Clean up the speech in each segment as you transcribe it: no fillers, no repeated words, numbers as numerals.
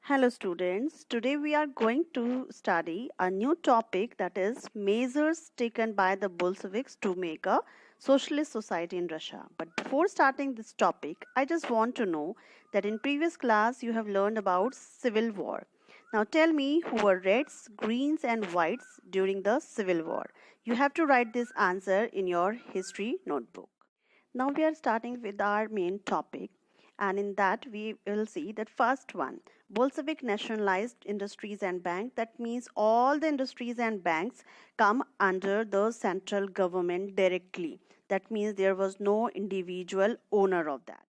Hello students, today we are going to study a new topic, that is measures taken by the Bolsheviks to make a socialist society in Russia. But before starting this topic, I just want to know that in previous class you have learned about civil war. Now tell me who were reds, greens and whites during the civil war. You have to write this answer in your history notebook. Now we are starting with our main topic, and in that we will see that first one, Bolshevik nationalized industries and banks. That means all the industries and banks come under the central government directly. That means there was no individual owner of that.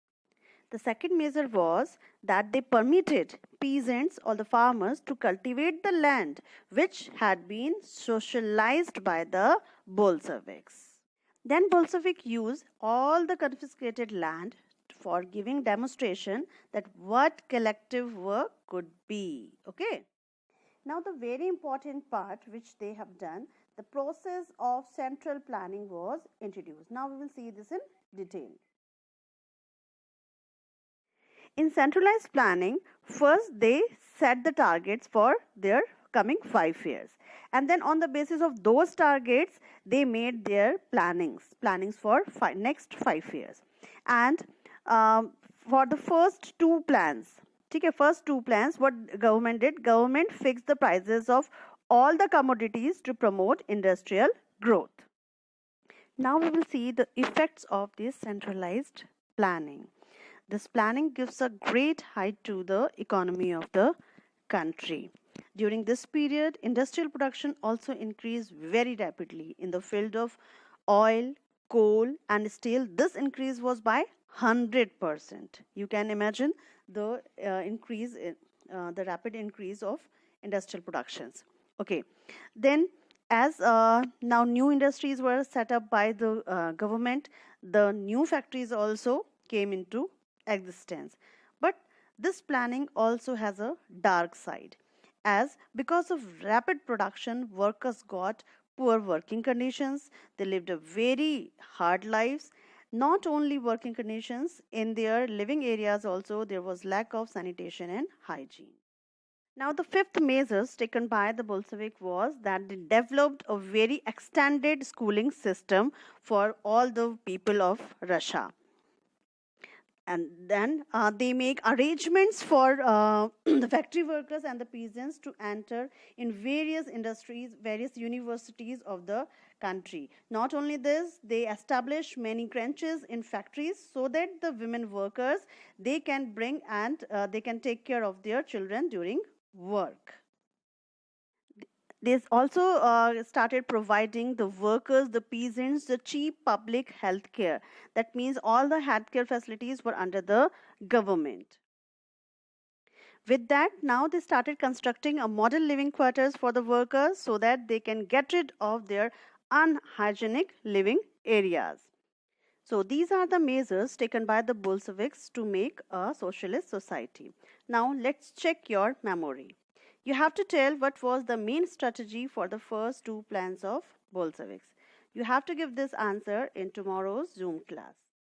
The second measure was that they permitted peasants or the farmers to cultivate the land which had been socialized by the Bolsheviks. Then Bolshevik used all the confiscated land for giving demonstration that what collective work could be. Okay. Now the very important part which they have done, the process of central planning was introduced. Now we will see this in detail. In centralized planning, first they set the targets for their coming 5 years, and then on the basis of those targets they made their plannings for next 5 years. And for the first two plans, what government did, government fixed the prices of all the commodities to promote industrial growth. Now we will see the effects of this centralized planning. This planning gives a great height to the economy of the country. During this period, industrial production also increased very rapidly in the field of oil, coal and steel. This increase was by 100%. You can imagine the the rapid increase of industrial productions. Okay, then as now new industries were set up by the government, the new factories also came into existence. But this planning also has a dark side, as because of rapid production, workers got poor working conditions. They lived a very hard lives. Not only working conditions, in their living areas also there was lack of sanitation and hygiene. Now the fifth measures taken by the Bolshevik was that they developed a very extended schooling system for all the people of Russia. And then they make arrangements for the factory workers and the peasants to enter in various industries, various universities of the country. Not only this, they establish many crèches in factories so that the women workers, they can bring and they can take care of their children during work. They also started providing the workers, the peasants, the cheap public health care. That means all the healthcare facilities were under the government. With that, now they started constructing a model living quarters for the workers so that they can get rid of their unhygienic living areas. So these are the measures taken by the Bolsheviks to make a socialist society. Now let's check your memory. You have to tell what was the main strategy for the first two plans of Bolsheviks. You have to give this answer in tomorrow's Zoom class.